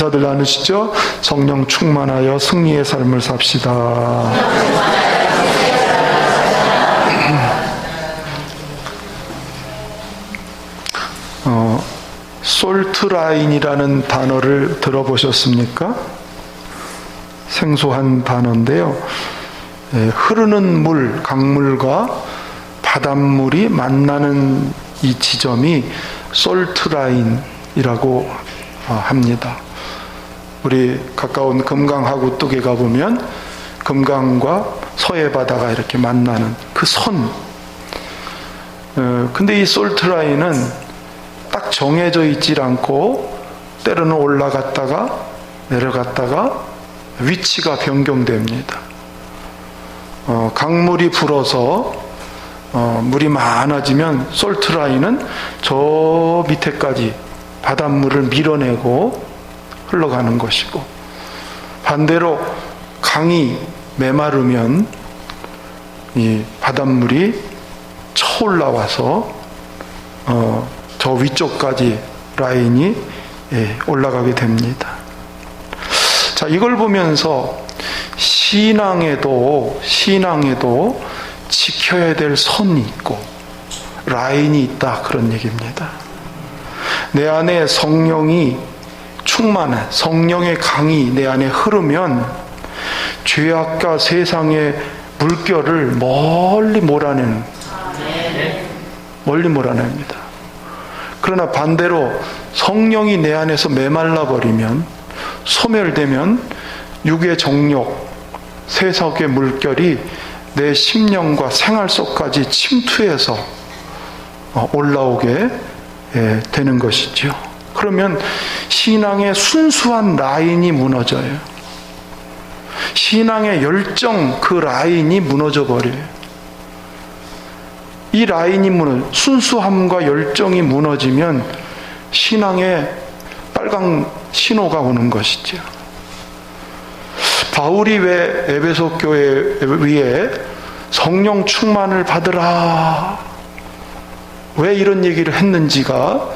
인사들 나누시죠? 성령 충만하여 승리의 삶을 삽시다. 솔트라인이라는 단어를 들어보셨습니까? 생소한 단어인데요. 흐르는 물, 강물과 바닷물이 만나는 이 지점이 솔트라인이라고 합니다. 우리 가까운 금강하구 뚝에 가보면 금강과 서해 바다가 이렇게 만나는 그 선. 근데 이 솔트라인은 딱 정해져 있질 않고 때로는 올라갔다가 내려갔다가 위치가 변경됩니다. 강물이 불어서 물이 많아지면 솔트라인은 저 밑에까지 바닷물을 밀어내고 흘러가는 것이고, 반대로 강이 메마르면 이 바닷물이 쳐올라와서 저 위쪽까지 라인이 올라가게 됩니다. 자, 이걸 보면서 신앙에도 지켜야 될 선이 있고 라인이 있다, 그런 얘기입니다. 내 안에 성령이 충만한 성령의 강이 내 안에 흐르면 죄악과 세상의 물결을 멀리 몰아냅니다. 그러나 반대로 성령이 내 안에서 메말라 버리면, 소멸되면 육의 정욕, 세속의 물결이 내 심령과 생활 속까지 침투해서 올라오게 되는 것이죠. 그러면 신앙의 순수한 라인이 무너져요. 신앙의 열정, 그 라인이 무너져 버려요. 이 라인이 순수함과 열정이 무너지면 신앙에 빨강 신호가 오는 것이죠. 바울이 왜 에베소 교회 위에 성령 충만을 받으라, 왜 이런 얘기를 했는지가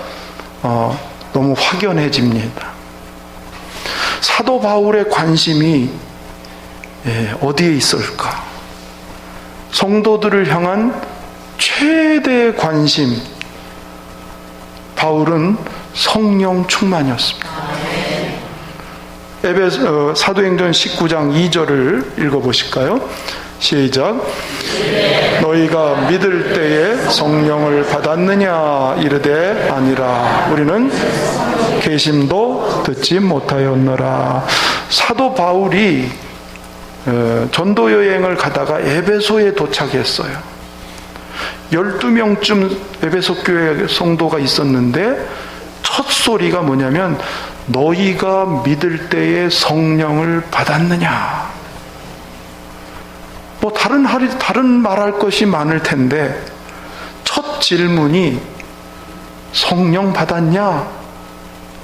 너무 확연해집니다. 사도 바울의 관심이 어디에 있을까? 성도들을 향한 최대의 관심, 바울은 성령 충만이었습니다. 사도행전 19장 2절을 읽어보실까요? 시작. 너희가 믿을 때에 성령을 받았느냐 이르되 아니라 우리는 계심도 듣지 못하였노라. 사도 바울이 전도 여행을 가다가 에베소에 도착했어요. 12명쯤 에베소 교회 성도가 있었는데 첫 소리가 뭐냐면 너희가 믿을 때에 성령을 받았느냐. 뭐 다른 말할 것이 많을 텐데 첫 질문이 성령 받았냐?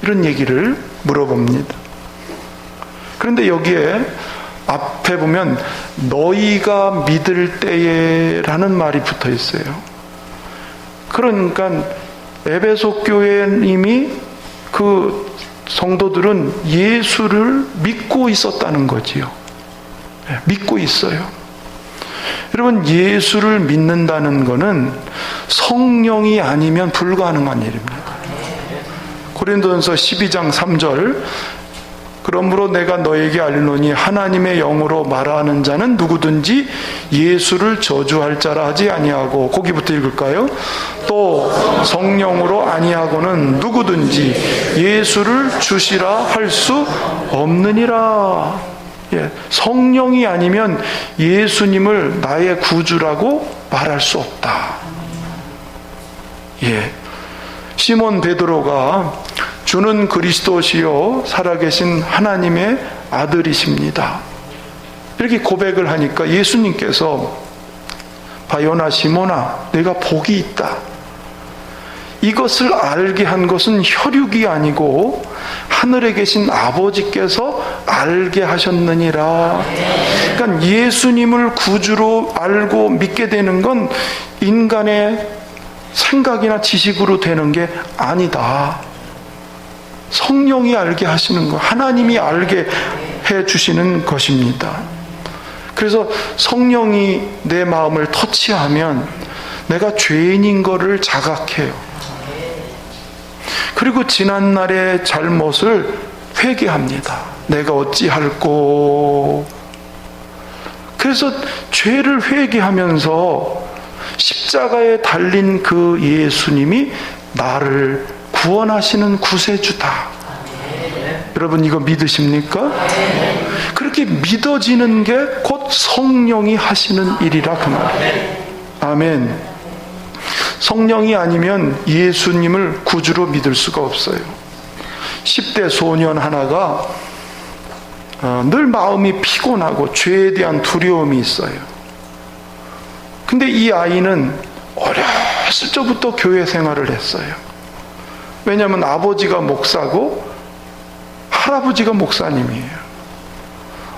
이런 얘기를 물어봅니다. 그런데 여기에 앞에 보면 너희가 믿을 때에라는 말이 붙어 있어요. 그러니까 에베소 교회님이 그 성도들은 예수를 믿고 있었다는 거지요. 믿고 있어요. 여러분, 예수를 믿는다는 것은 성령이 아니면 불가능한 일입니다. 고린도전서 12장 3절, 그러므로 내가 너에게 알리노니 하나님의 영으로 말하는 자는 누구든지 예수를 저주할 자라 하지 아니하고, 거기부터 읽을까요? 또 성령으로 아니하고는 누구든지 예수를 주시라 할 수 없느니라. 성령이 아니면 예수님을 나의 구주라고 말할 수 없다. 시몬 베드로가 주는 그리스도시요 살아계신 하나님의 아들이십니다, 이렇게 고백을 하니까 예수님께서 바요나 시몬아, 내가 복이 있다. 이것을 알게 한 것은 혈육이 아니고 하늘에 계신 아버지께서 알게 하셨느니라. 그러니까 예수님을 구주로 알고 믿게 되는 건 인간의 생각이나 지식으로 되는 게 아니다. 성령이 알게 하시는 것, 하나님이 알게 해 주시는 것입니다. 그래서 성령이 내 마음을 터치하면 내가 죄인인 것을 자각해요. 그리고 지난날의 잘못을 회개합니다. 내가 어찌할꼬. 그래서 죄를 회개하면서 십자가에 달린 그 예수님이 나를 구원하시는 구세주다. 여러분 이거 믿으십니까? 그렇게 믿어지는 게 곧 성령이 하시는 일이라 그 말이에요. 아멘. 성령이 아니면 예수님을 구주로 믿을 수가 없어요. 10대 소년 하나가 늘 마음이 피곤하고 죄에 대한 두려움이 있어요. 근데 이 아이는 어렸을 적부터 교회 생활을 했어요. 왜냐하면 아버지가 목사고 할아버지가 목사님이에요.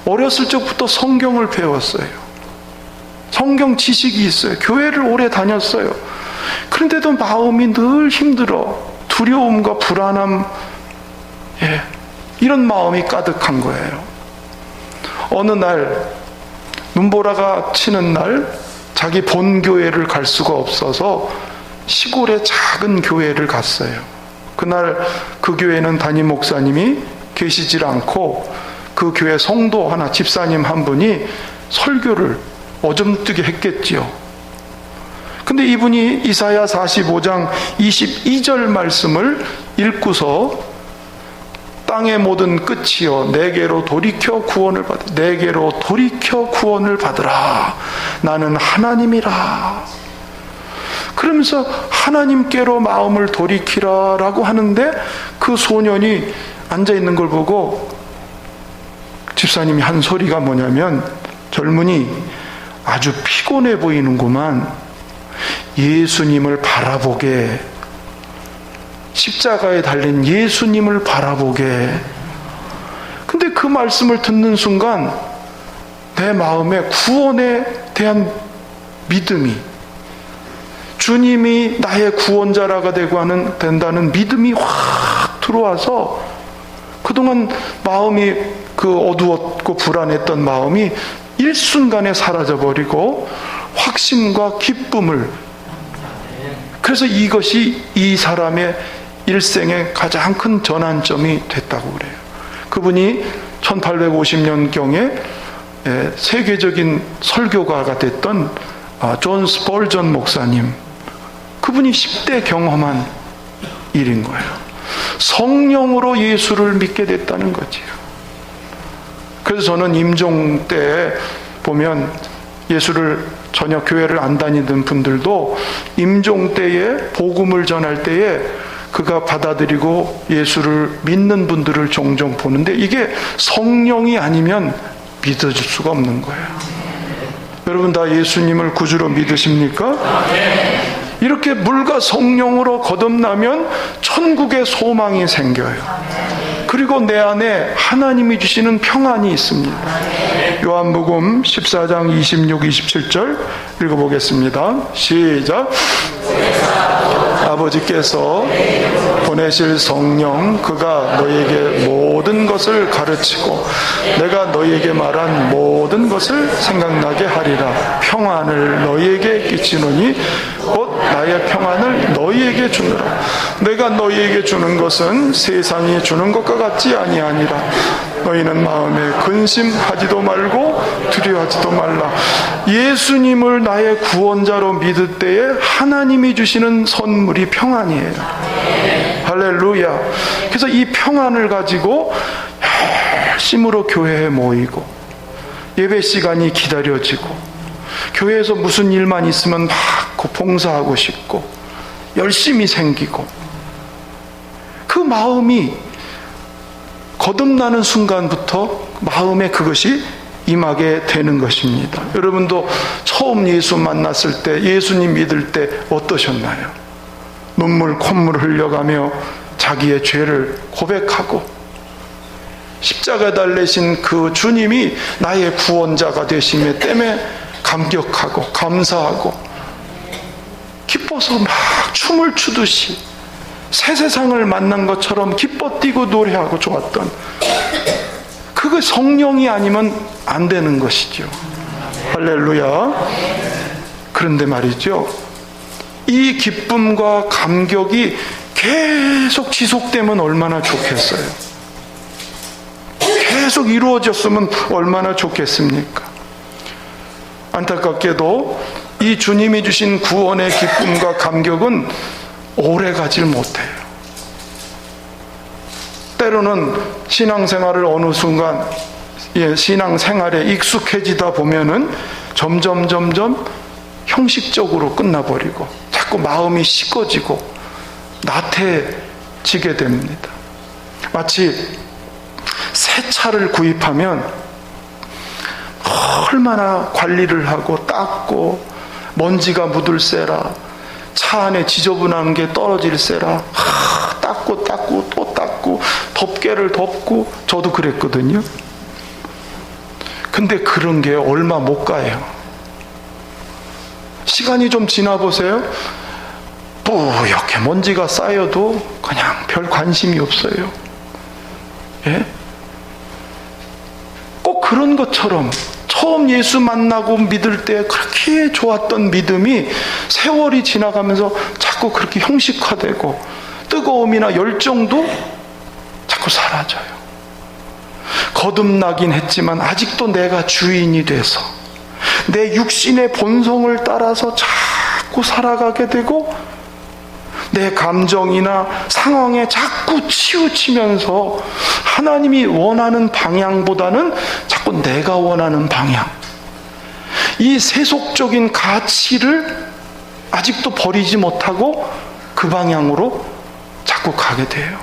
어렸을 적부터 성경을 배웠어요. 성경 지식이 있어요. 교회를 오래 다녔어요. 그런데도 마음이 늘 힘들어. 두려움과 불안함, 이런 마음이 가득한 거예요. 어느 날 눈보라가 치는 날 자기 본교회를 갈 수가 없어서 시골의 작은 교회를 갔어요. 그날 그 교회는 담임 목사님이 계시질 않고 그 교회 성도 하나, 집사님 한 분이 설교를 어정뜨게 했겠지요. 근데 이분이 이사야 45장 22절 말씀을 읽고서 땅의 모든 끝이여 내게로 돌이켜 구원을 받으라. 내게로 돌이켜 구원을 받으라. 나는 하나님이라. 그러면서 하나님께로 마음을 돌이키라 라고 하는데 그 소년이 앉아있는 걸 보고 집사님이 한 소리가 뭐냐면, 젊은이 아주 피곤해 보이는구만. 예수님을 바라보게, 십자가에 달린 예수님을 바라보게. 근데 그 말씀을 듣는 순간 내 마음에 구원에 대한 믿음이, 주님이 나의 구원자라가 된다는 믿음이 확 들어와서 그동안 마음이 그 어두웠고 불안했던 마음이 일순간에 사라져버리고 확신과 기쁨을, 그래서 이것이 이 사람의 일생의 가장 큰 전환점이 됐다고 그래요. 그분이 1850년경에 세계적인 설교가가 됐던 존 스펄전 목사님, 그분이 10대 경험한 일인 거예요. 성령으로 예수를 믿게 됐다는 거지요. 그래서 저는 임종 때 보면 예수를 전혀 교회를 안 다니던 분들도 임종 때에 복음을 전할 때에 그가 받아들이고 예수를 믿는 분들을 종종 보는데 이게 성령이 아니면 믿어줄 수가 없는 거예요. 여러분 다 예수님을 구주로 믿으십니까? 이렇게 물과 성령으로 거듭나면 천국의 소망이 생겨요. 그리고 내 안에 하나님이 주시는 평안이 있습니다. 요한복음 14장 26, 27절 읽어보겠습니다. 시작. 아버지께서 보내실 성령, 그가 너희에게 모든 것을 가르치고 내가 너희에게 말한 모든 것을 생각나게 하리라. 평안을 너희에게 끼치노니 곧 나의 평안을 너희에게 주노라. 내가 너희에게 주는 것은 세상이 주는 것과 같지 아니하니라. 너희는 마음에 근심하지도 말고 두려워하지도 말라. 예수님을 나의 구원자로 믿을 때에 하나님이 주시는 선물이 평안이에요. 할렐루야. 그래서 이 평안을 가지고 열심으로 교회에 모이고 예배 시간이 기다려지고 교회에서 무슨 일만 있으면 막 봉사하고 싶고 열심히 생기고, 그 마음이 거듭나는 순간부터 마음에 그것이 임하게 되는 것입니다. 여러분도 처음 예수 만났을 때, 예수님 믿을 때 어떠셨나요? 눈물 콧물 흘려가며 자기의 죄를 고백하고 십자가 달리신 그 주님이 나의 구원자가 되심에 때문에 감격하고 감사하고 기뻐서 막 춤을 추듯이 새 세상을 만난 것처럼 기뻐 뛰고 노래하고 좋았던, 그거 성령이 아니면 안 되는 것이죠. 할렐루야. 그런데 말이죠, 이 기쁨과 감격이 계속 지속되면 얼마나 좋겠어요. 계속 이루어졌으면 얼마나 좋겠습니까? 안타깝게도 이 주님이 주신 구원의 기쁨과 감격은 오래 가질 못해요. 때로는 신앙생활을 어느 순간, 신앙생활에 익숙해지다 보면은 점점 형식적으로 끝나버리고 자꾸 마음이 식어지고 나태해지게 됩니다. 마치 새 차를 구입하면 얼마나 관리를 하고 닦고 먼지가 묻을세라, 차 안에 지저분한 게 떨어질세라, 닦고 또 닦고 덮개를 덮고, 저도 그랬거든요. 근데 그런 게 얼마 못 가요. 시간이 좀 지나 보세요. 뿌옇게 먼지가 쌓여도 그냥 별 관심이 없어요. 예? 꼭 그런 것처럼 처음 예수 만나고 믿을 때 그렇게 좋았던 믿음이 세월이 지나가면서 자꾸 그렇게 형식화되고 뜨거움이나 열정도 자꾸 사라져요. 거듭나긴 했지만 아직도 내가 주인이 돼서 내 육신의 본성을 따라서 자꾸 살아가게 되고, 내 감정이나 상황에 자꾸 치우치면서 하나님이 원하는 방향보다는 자꾸 내가 원하는 방향, 이 세속적인 가치를 아직도 버리지 못하고 그 방향으로 자꾸 가게 돼요.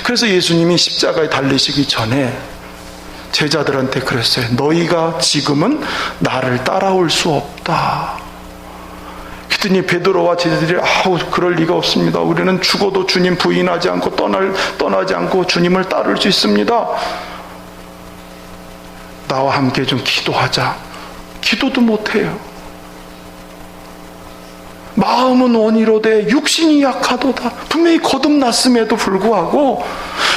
그래서 예수님이 십자가에 달리시기 전에 제자들한테 그랬어요. 너희가 지금은 나를 따라올 수 없다. 그랬더니 베드로와 제자들이 그럴 리가 없습니다. 우리는 죽어도 주님 부인하지 않고 떠나지 않고 주님을 따를 수 있습니다. 나와 함께 좀 기도하자. 기도도 못해요. 마음은 원이로되 육신이 약하도다. 분명히 거듭났음에도 불구하고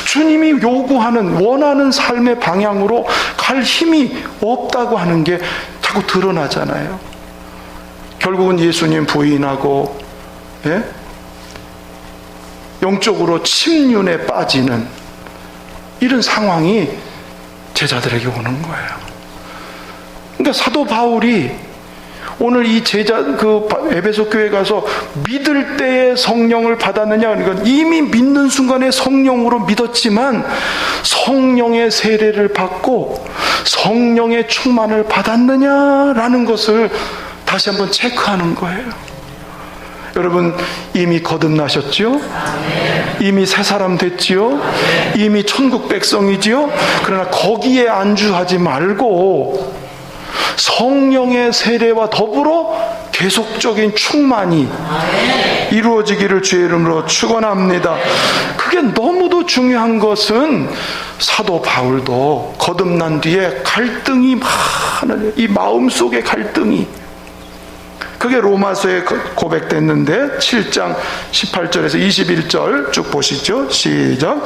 주님이 요구하는, 원하는 삶의 방향으로 갈 힘이 없다고 하는 게 자꾸 드러나잖아요. 결국은 예수님 부인하고, 영적으로 침륜에 빠지는 이런 상황이 제자들에게 오는 거예요. 그러니까 사도 바울이 오늘 이 에베소 교회 가서 믿을 때에 성령을 받았느냐, 그러니까 이미 믿는 순간에 성령으로 믿었지만 성령의 세례를 받고 성령의 충만을 받았느냐라는 것을 다시 한번 체크하는 거예요. 여러분, 이미 거듭나셨지요? 이미 새 사람 됐지요? 이미 천국 백성이지요? 그러나 거기에 안주하지 말고 성령의 세례와 더불어 계속적인 충만이 이루어지기를 주의 이름으로 축원합니다. 그게 너무도 중요한 것은 사도 바울도 거듭난 뒤에 갈등이 많아요. 이 마음속의 갈등이, 그게 로마서에 고백됐는데 7장 18절에서 21절 쭉 보시죠. 시작.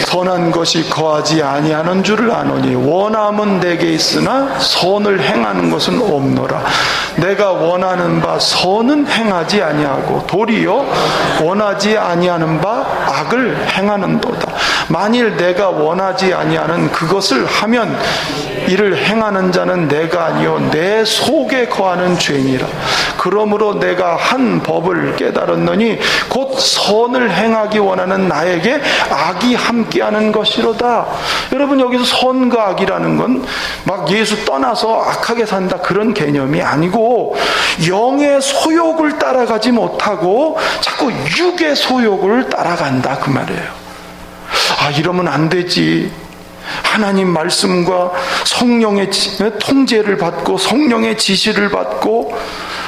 선한 것이 거하지 아니하는 줄을 아노니 원함은 내게 있으나 선을 행하는 것은 없노라. 내가 원하는 바 선은 행하지 아니하고 도리어 원하지 아니하는 바 악을 행하는도다. 만일 내가 원하지 아니하는 그것을 하면 이를 행하는 자는 내가 아니요 내 속에 거하는 죄니라. 그러므로 내가 한 법을 깨달았노니 곧 선을 행하기 원하는 나에게 악이 함께하는 것이로다. 여러분, 여기서 선과 악이라는 건 막 예수 떠나서 악하게 산다 그런 개념이 아니고, 영의 소욕을 따라가지 못하고 자꾸 육의 소욕을 따라간다 그 말이에요. 이러면 안 되지. 하나님 말씀과 성령의 통제를 받고 성령의 지시를 받고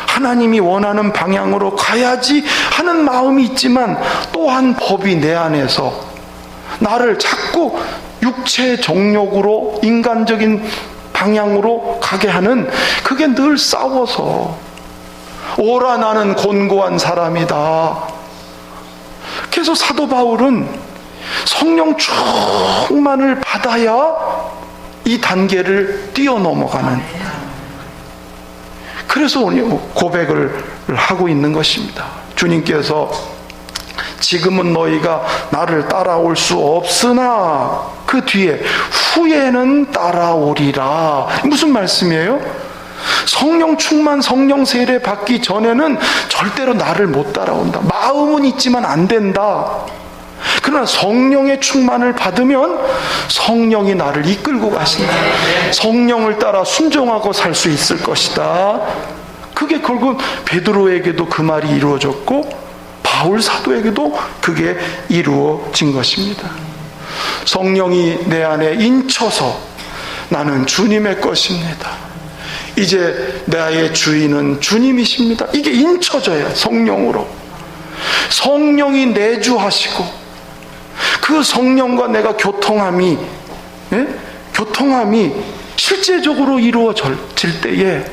하나님이 원하는 방향으로 가야지 하는 마음이 있지만, 또한 법이 내 안에서 나를 자꾸 육체의 정욕으로 인간적인 방향으로 가게 하는, 그게 늘 싸워서 오라 나는 곤고한 사람이다. 그래서 사도 바울은 성령 충만을 받아야 이 단계를 뛰어넘어가는, 그래서 오늘 고백을 하고 있는 것입니다. 주님께서 지금은 너희가 나를 따라올 수 없으나 그 뒤에 후에는 따라오리라. 무슨 말씀이에요? 성령 충만, 성령 세례 받기 전에는 절대로 나를 못 따라온다. 마음은 있지만 안 된다. 그러나 성령의 충만을 받으면 성령이 나를 이끌고 가신다. 성령을 따라 순종하고 살 수 있을 것이다. 그게 결국 베드로에게도 그 말이 이루어졌고 바울 사도에게도 그게 이루어진 것입니다. 성령이 내 안에 인쳐서 나는 주님의 것입니다. 이제 나의 주인은 주님이십니다. 이게 인쳐져야 성령으로. 성령이 내주하시고 그 성령과 내가 교통함이 실제적으로 이루어질 때에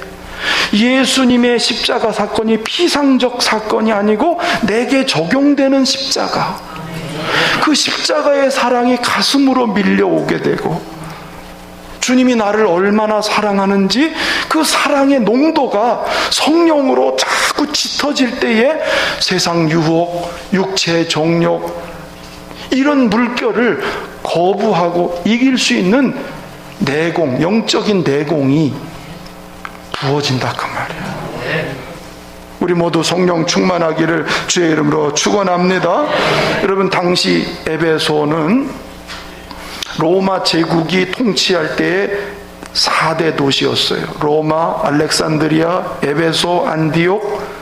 예수님의 십자가 사건이 피상적 사건이 아니고 내게 적용되는 십자가, 그 십자가의 사랑이 가슴으로 밀려오게 되고 주님이 나를 얼마나 사랑하는지 그 사랑의 농도가 성령으로 자꾸 짙어질 때에 세상 유혹, 육체의 정욕, 이런 물결을 거부하고 이길 수 있는 내공, 영적인 내공이 부어진다 그 말이에요. 우리 모두 성령 충만하기를 주의 이름으로 축원합니다. 여러분, 당시 에베소는 로마 제국이 통치할 때의 4대 도시였어요. 로마, 알렉산드리아, 에베소, 안디옥.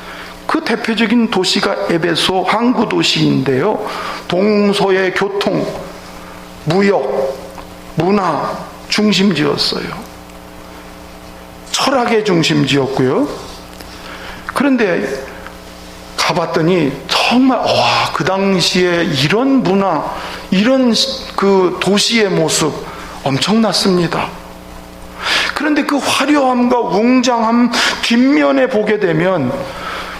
그 대표적인 도시가 에베소 항구 도시인데요, 동서의 교통, 무역, 문화 중심지였어요. 철학의 중심지였고요. 그런데 가봤더니 정말 그 당시에 이런 문화, 이런 그 도시의 모습 엄청났습니다. 그런데 그 화려함과 웅장함 뒷면에 보게 되면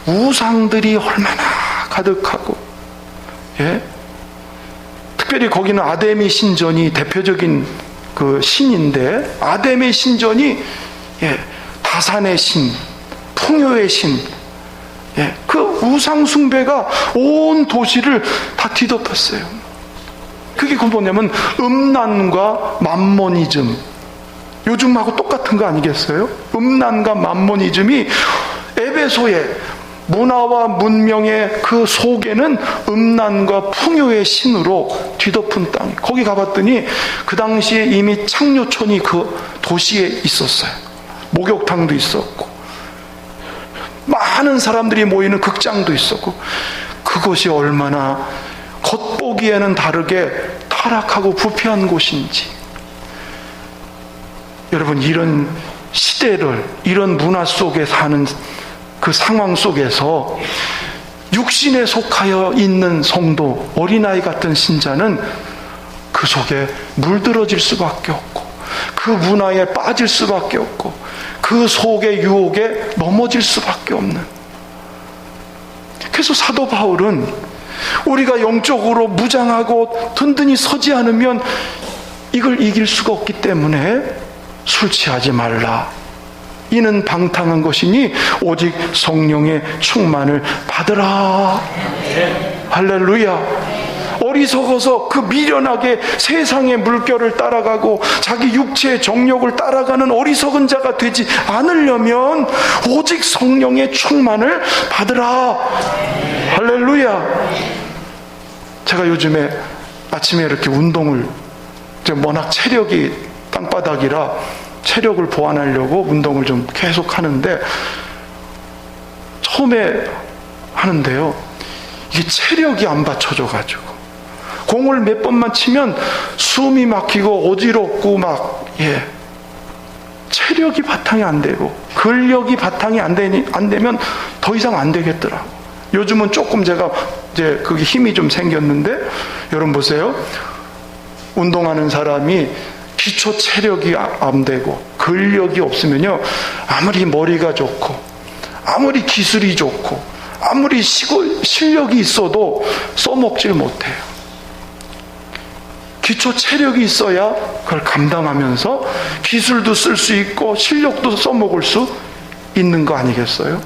우상들이 얼마나 가득하고, 특별히 거기는 아데미 신전이 대표적인 그 신인데, 아데미 신전이 다산의 신, 풍요의 신, 그 우상 숭배가 온 도시를 다 뒤덮었어요. 그게 뭐냐면 음란과 맘모니즘, 요즘하고 똑같은 거 아니겠어요? 음란과 맘모니즘이 에베소의 문화와 문명의 그 속에는 음란과 풍요의 신으로 뒤덮은 땅. 거기 가봤더니 그 당시에 이미 창녀촌이 그 도시에 있었어요. 목욕탕도 있었고 많은 사람들이 모이는 극장도 있었고, 그것이 얼마나 겉보기에는 다르게 타락하고 부패한 곳인지. 여러분, 이런 시대를, 이런 문화 속에 사는 그 상황 속에서 육신에 속하여 있는 성도, 어린아이 같은 신자는 그 속에 물들어질 수밖에 없고, 그 문화에 빠질 수밖에 없고, 그 속의 유혹에 넘어질 수밖에 없는. 그래서 사도 바울은 우리가 영적으로 무장하고 든든히 서지 않으면 이걸 이길 수가 없기 때문에 술 취하지 말라. 이는 방탕한 것이니 오직 성령의 충만을 받으라. 할렐루야. 어리석어서 그 미련하게 세상의 물결을 따라가고 자기 육체의 정욕을 따라가는 어리석은 자가 되지 않으려면 오직 성령의 충만을 받으라. 할렐루야. 제가 요즘에 아침에 이렇게 운동을, 워낙 체력이 땅바닥이라 체력을 보완하려고 운동을 좀 계속 하는데, 처음에 하는데요, 이게 체력이 안 받쳐져가지고 공을 몇 번만 치면 숨이 막히고 어지럽고 체력이 바탕이 안 되고 근력이 바탕이 안 되면 더 이상 안 되겠더라고. 요즘은 조금 제가 이제 그게 힘이 좀 생겼는데, 여러분 보세요. 운동하는 사람이 기초 체력이 안 되고 근력이 없으면요, 아무리 머리가 좋고 아무리 기술이 좋고 아무리 실력이 있어도 써먹질 못해요. 기초 체력이 있어야 그걸 감당하면서 기술도 쓸 수 있고 실력도 써먹을 수 있는 거 아니겠어요?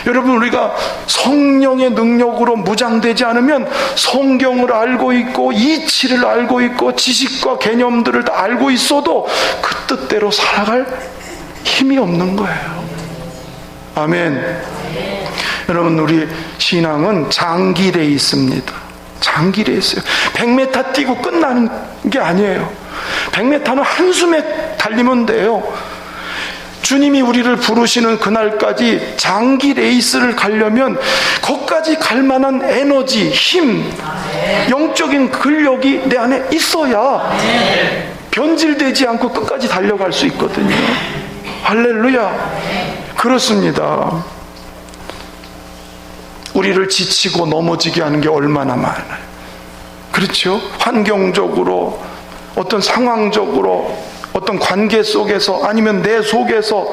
여러분, 우리가 성령의 능력으로 무장되지 않으면 성경을 알고 있고 이치를 알고 있고 지식과 개념들을 다 알고 있어도 그 뜻대로 살아갈 힘이 없는 거예요. 아멘. 여러분, 우리 신앙은 장기 레이스입니다. 장기 레이스예요. 100m 뛰고 끝나는 게 아니에요. 100m는 한숨에 달리면 돼요. 주님이 우리를 부르시는 그날까지 장기 레이스를 가려면 거기까지 갈 만한 에너지, 힘, 영적인 근력이 내 안에 있어야 변질되지 않고 끝까지 달려갈 수 있거든요. 할렐루야. 그렇습니다. 우리를 지치고 넘어지게 하는 게 얼마나 많아요. 그렇죠? 환경적으로, 어떤 상황적으로, 어떤 관계 속에서, 아니면 내 속에서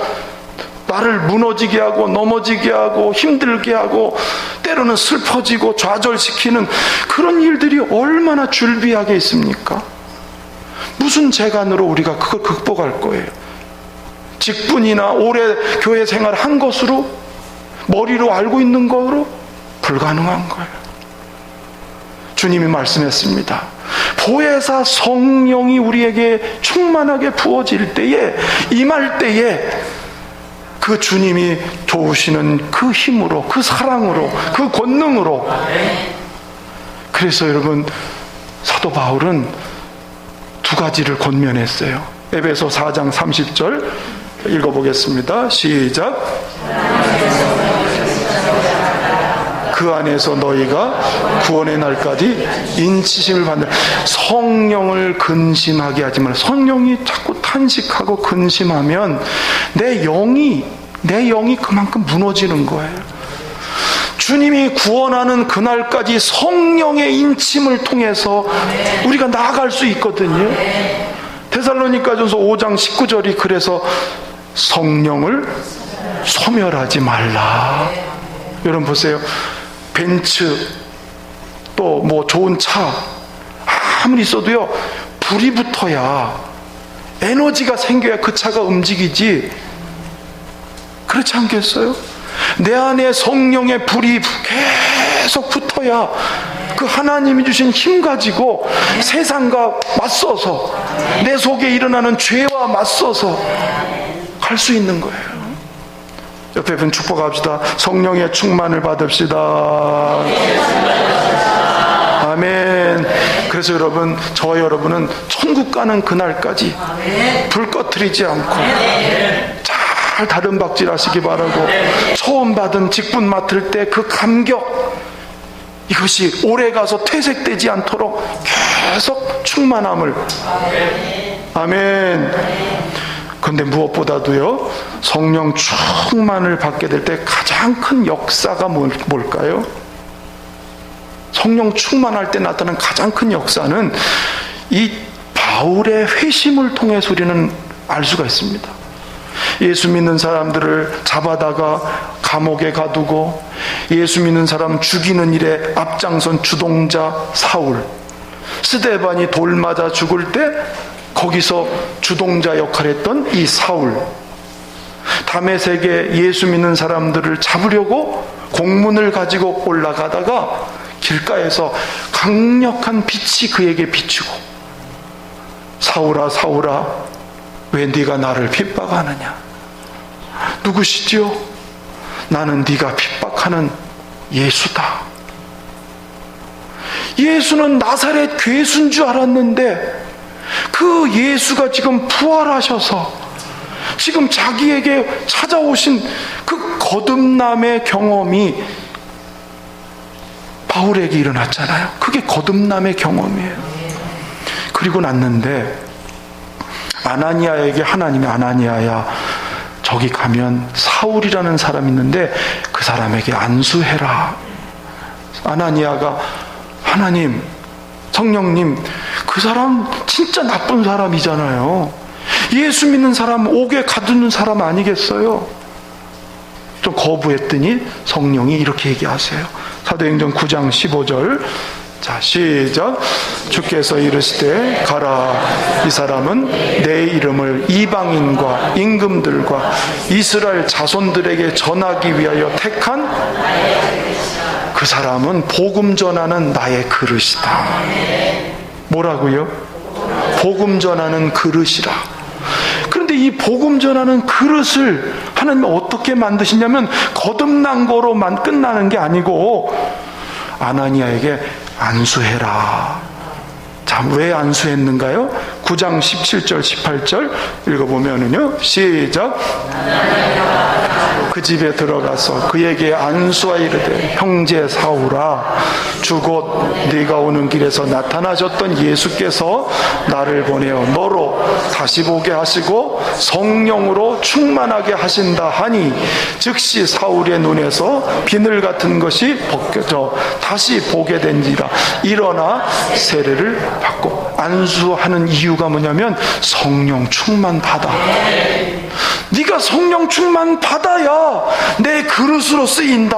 나를 무너지게 하고 넘어지게 하고 힘들게 하고 때로는 슬퍼지고 좌절시키는 그런 일들이 얼마나 줄비하게 있습니까? 무슨 재간으로 우리가 그걸 극복할 거예요? 직분이나 오래 교회 생활한 것으로, 머리로 알고 있는 것으로 불가능한 거예요. 주님이 말씀했습니다. 보혜사 성령이 우리에게 충만하게 부어질 때에, 임할 때에 그 주님이 도우시는 그 힘으로, 그 사랑으로, 그 권능으로. 그래서 여러분, 사도 바울은 두 가지를 권면했어요. 에베소 4장 30절 읽어보겠습니다. 시작. 그 안에서 너희가 구원의 날까지 인치심을 받는, 성령을 근심하게 하지 말라. 성령이 자꾸 탄식하고 근심하면 내 영이 그만큼 무너지는 거예요. 주님이 구원하는 그날까지 성령의 인침을 통해서 우리가 나아갈 수 있거든요. 데살로니가전서 5장 19절이 그래서 성령을 소멸하지 말라. 여러분 보세요. 벤츠, 또 뭐 좋은 차 아무리 있어도요, 불이 붙어야, 에너지가 생겨야 그 차가 움직이지. 그렇지 않겠어요? 내 안에 성령의 불이 계속 붙어야 그 하나님이 주신 힘 가지고 세상과 맞서서, 내 속에 일어나는 죄와 맞서서 갈 수 있는 거예요. 옆에 분 축복합시다. 성령의 충만을 받읍시다. 아멘. 그래서 여러분, 저와 여러분은 천국 가는 그날까지 불 꺼트리지 않고 잘 다름박질 하시기 바라고, 처음 받은 직분 맡을 때 그 감격, 이것이 오래 가서 퇴색되지 않도록 계속 충만함을. 아멘. 그런데 무엇보다도요, 성령 충만을 받게 될 때 가장 큰 역사가 뭘까요? 성령 충만할 때 나타나는 가장 큰 역사는 이 바울의 회심을 통해서 우리는 알 수가 있습니다. 예수 믿는 사람들을 잡아다가 감옥에 가두고 예수 믿는 사람 죽이는 일에 앞장선 주동자 사울, 스데반이 돌 맞아 죽을 때 거기서 주동자 역할을 했던 이 사울, 다메섹에 예수 믿는 사람들을 잡으려고 공문을 가지고 올라가다가 길가에서 강력한 빛이 그에게 비추고, 사울아 사울아 왜 네가 나를 핍박하느냐? 누구시지요? 나는 네가 핍박하는 예수다. 예수는 나사렛 괴수인 줄 알았는데 그 예수가 지금 부활하셔서 지금 자기에게 찾아오신 그 거듭남의 경험이 바울에게 일어났잖아요. 그게 거듭남의 경험이에요. 그리고 났는데 아나니아에게 하나님이, 아나니아야 저기 가면 사울이라는 사람이 있는데 그 사람에게 안수해라. 아나니아가, 하나님, 성령님, 그 사람 진짜 나쁜 사람이잖아요. 예수 믿는 사람 옥에 가두는 사람 아니겠어요? 좀 거부했더니 성령이 이렇게 얘기하세요. 사도행전 9장 15절. 자, 시작. 주께서 이르시되 가라. 이 사람은 내 이름을 이방인과 임금들과 이스라엘 자손들에게 전하기 위하여 택한 그 사람은 복음 전하는 나의 그릇이다. 뭐라고요? 복음 전하는 그릇이라. 그런데 이 복음 전하는 그릇을 하나님은 어떻게 만드시냐면 거듭난 거로만 끝나는 게 아니고 아나니아에게 안수해라. 자, 왜 안수했는가요? 9장 17절 18절 읽어보면은요, 시작. 그 집에 들어가서 그에게 안수하여 이르되 형제 사울아, 주 곧 네가 오는 길에서 나타나셨던 예수께서 나를 보내어 너로 다시 보게 하시고 성령으로 충만하게 하신다 하니 즉시 사울의 눈에서 비늘 같은 것이 벗겨져 다시 보게 된지라. 일어나 세례를 받고. 안수하는 이유가 뭐냐면 성령 충만 받아. 네가 성령 충만 받아야 내 그릇으로 쓰인다.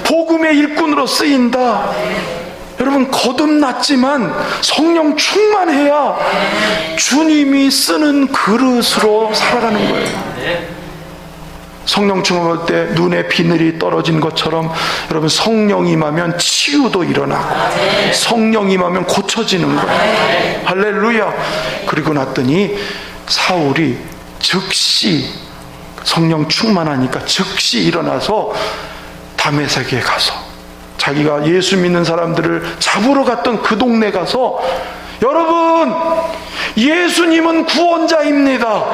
복음의 일꾼으로 쓰인다. 여러분, 거듭났지만 성령 충만해야 주님이 쓰는 그릇으로 살아가는 거예요. 성령 충만할 때 눈에 비늘이 떨어진 것처럼 여러분, 성령 임하면 치유도 일어나고 성령 임하면 고쳐지는 거예요. 할렐루야. 그리고 났더니 사울이 즉시 성령 충만하니까 즉시 일어나서 다메섹에 가서 자기가 예수 믿는 사람들을 잡으러 갔던 그 동네 가서 여러분, 예수님은 구원자입니다.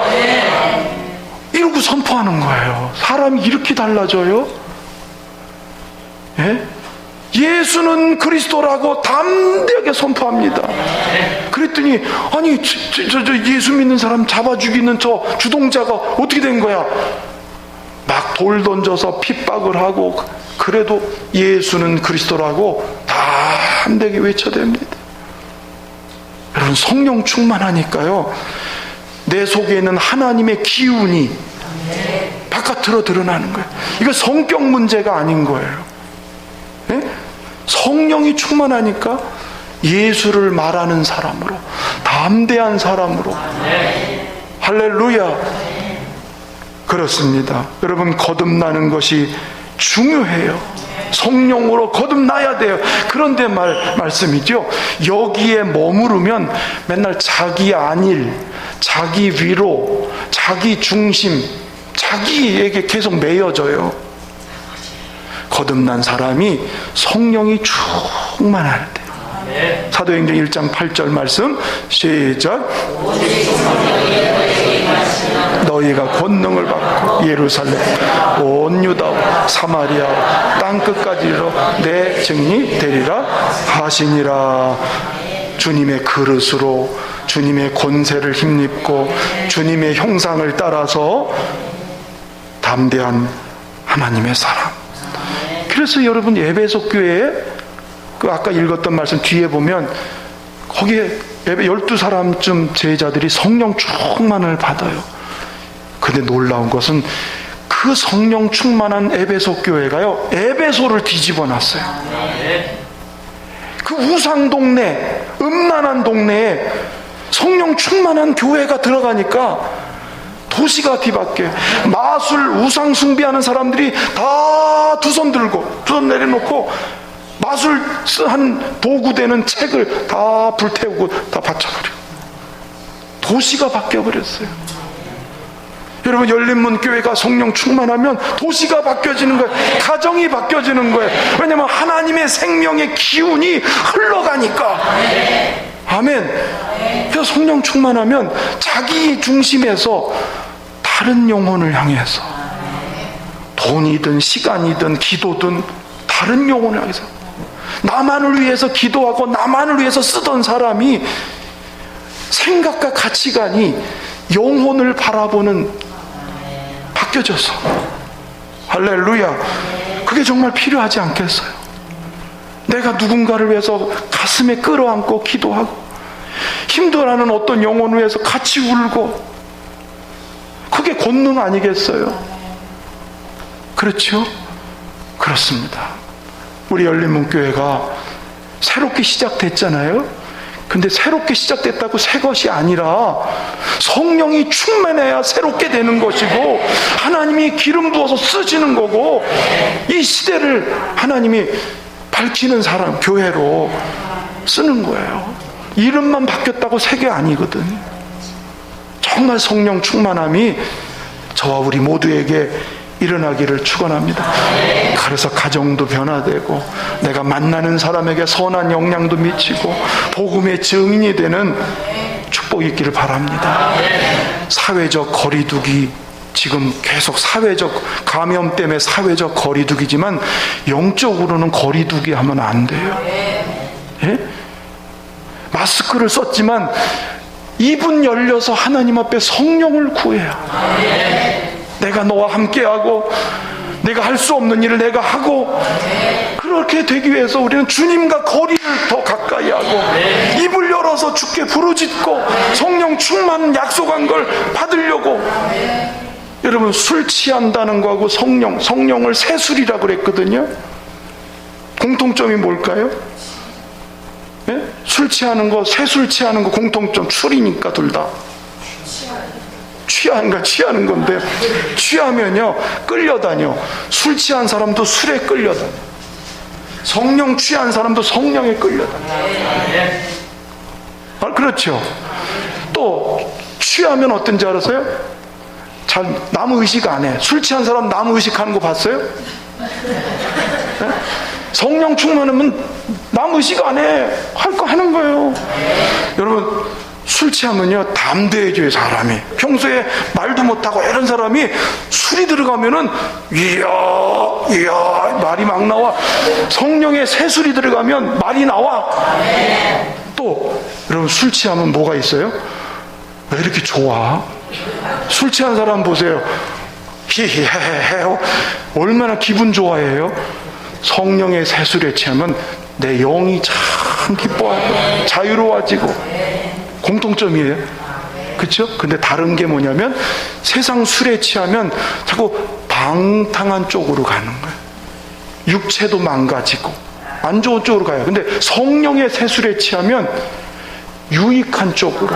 이러고 선포하는 거예요. 사람이 이렇게 달라져요? 예? 예수는 그리스도라고 담대하게 선포합니다. 그랬더니 아니 저 예수 믿는 사람 잡아 죽이는 저 주동자가 어떻게 된 거야? 막 돌 던져서 핍박을 하고 그래도 예수는 그리스도라고 담대하게 외쳐댑니다. 여러분, 성령 충만하니까요, 내 속에 있는 하나님의 기운이 바깥으로 드러나는 거예요. 이거 성격 문제가 아닌 거예요. 네? 성령이 충만하니까 예수를 말하는 사람으로, 담대한 사람으로. 할렐루야. 그렇습니다. 여러분, 거듭나는 것이 중요해요. 성령으로 거듭나야 돼요. 그런데 말씀이죠. 여기에 머무르면 맨날 자기 안일, 자기 위로, 자기 중심, 자기에게 계속 매여져요. 거듭난 사람이 성령이 충만할 때. 사도행전 1장 8절 말씀 시작. 너희가 권능을 받고 예루살렘 온 유다와 사마리아 땅끝까지로 내 증인이 되리라 하시니라. 주님의 그릇으로 주님의 권세를 힘입고 주님의 형상을 따라서 담대한 하나님의 사람. 그래서 여러분, 에베소 교회에 그 아까 읽었던 말씀 뒤에 보면 거기에 12사람쯤 제자들이 성령 충만을 받아요. 근데 놀라운 것은 그 성령 충만한 에베소 교회가요, 에베소를 뒤집어 놨어요. 그 우상 동네, 음란한 동네에 성령 충만한 교회가 들어가니까 도시가 뒤바뀌어요. 마술, 우상 숭배하는 사람들이 다 두 손 들고, 두 손 내려놓고 마술 한 도구 되는 책을 다 불태우고 다 바쳐버려요. 도시가 바뀌어버렸어요. 여러분, 열린문 교회가 성령 충만하면 도시가 바뀌어지는 거예요. 가정이 바뀌어지는 거예요. 왜냐하면 하나님의 생명의 기운이 흘러가니까. 아멘. 그래서 성령 충만하면 자기 중심에서 다른 영혼을 향해서, 돈이든 시간이든 기도든 다른 영혼을 향해서, 나만을 위해서 기도하고 나만을 위해서 쓰던 사람이 생각과 가치관이 영혼을 바라보는 바뀌어져서. 할렐루야. 그게 정말 필요하지 않겠어요? 내가 누군가를 위해서 가슴에 끌어안고 기도하고 힘들어하는 어떤 영혼을 위해서 같이 울고, 그게 권능 아니겠어요? 그렇죠? 그렇습니다. 우리 열린문교회가 새롭게 시작됐잖아요. 근데 새롭게 시작됐다고 새 것이 아니라 성령이 충만해야 새롭게 되는 것이고, 하나님이 기름 부어서 쓰시는 거고, 이 시대를 하나님이 밝히는 사람, 교회로 쓰는 거예요. 이름만 바뀌었다고 새 게 아니거든. 정말 성령 충만함이 저와 우리 모두에게 일어나기를 축원합니다. 그래서 가정도 변화되고, 내가 만나는 사람에게 선한 영향도 미치고, 복음의 증인이 되는 축복이 있기를 바랍니다. 사회적 거리두기, 지금 계속 사회적 감염 때문에 사회적 거리두기지만 영적으로는 거리두기 하면 안 돼요. 예? 마스크를 썼지만 입은 열려서 하나님 앞에 성령을 구해야, 내가 너와 함께하고 내가 할 수 없는 일을 내가 하고, 그렇게 되기 위해서 우리는 주님과 거리를 더 가까이 하고, 입을 열어서 주께 부르짖고 성령 충만 약속한 걸 받으려고. 여러분, 술 취한다는 거하고 성령을 새술이라고 그랬거든요. 공통점이 뭘까요? 예? 술 취하는 거, 새술 취하는 거 공통점, 술이니까 둘 다. 취하는 건데, 취하면요 끌려다녀. 술 취한 사람도 술에 끌려다녀. 성령 취한 사람도 성령에 끌려다녀. 그렇죠. 또 취하면 어떤지 알았어요? 잘 나무 의식 안 해. 술 취한 사람 나무 의식하는 거 봤어요? 네? 성령 충만하면 나무 의식 안 해. 할 거 하는 거예요. 여러분, 술 취하면요 담대해져요. 사람이 평소에 말도 못하고 이런 사람이 술이 들어가면은 이야 말이 막 나와. 성령의 새술이 들어가면 말이 나와. 또 여러분, 술 취하면 뭐가 있어요? 왜 이렇게 좋아? 술 취한 사람 보세요. 히히헤헤 얼마나 기분 좋아해요? 성령의 새술에 취하면 내 영이 참 기뻐하고 자유로워지고. 공통점이에요. 그렇죠? 근데 다른 게 뭐냐면, 세상 술에 취하면 자꾸 방탕한 쪽으로 가는 거예요. 육체도 망가지고 안 좋은 쪽으로 가요. 근데 성령의 새술에 취하면 유익한 쪽으로,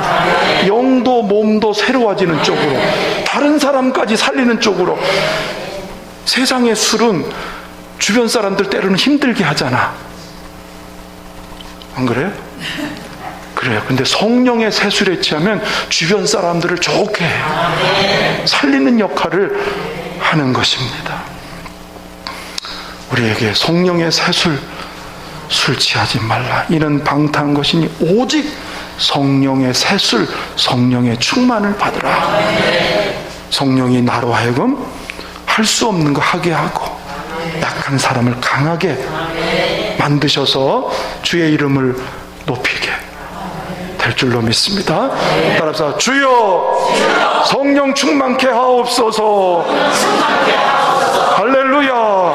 영도 몸도 새로워지는 쪽으로, 다른 사람까지 살리는 쪽으로. 세상의 술은 주변 사람들 때로는 힘들게 하잖아. 안 그래요? 그래요. 근데 성령의 새술에 취하면 주변 사람들을 좋게 해요. 살리는 역할을 하는 것입니다. 우리에게 성령의 새술, 술 취하지 말라, 이는 방탕한 것이니 오직 성령의 새술, 성령의 충만을 받으라. 성령이 나로 하여금 할 수 없는 거 하게 하고, 약한 사람을 강하게 만드셔서 주의 이름을 높이게 될 줄로 믿습니다. 따라서 주여 성령 충만케 하옵소서. 할렐루야.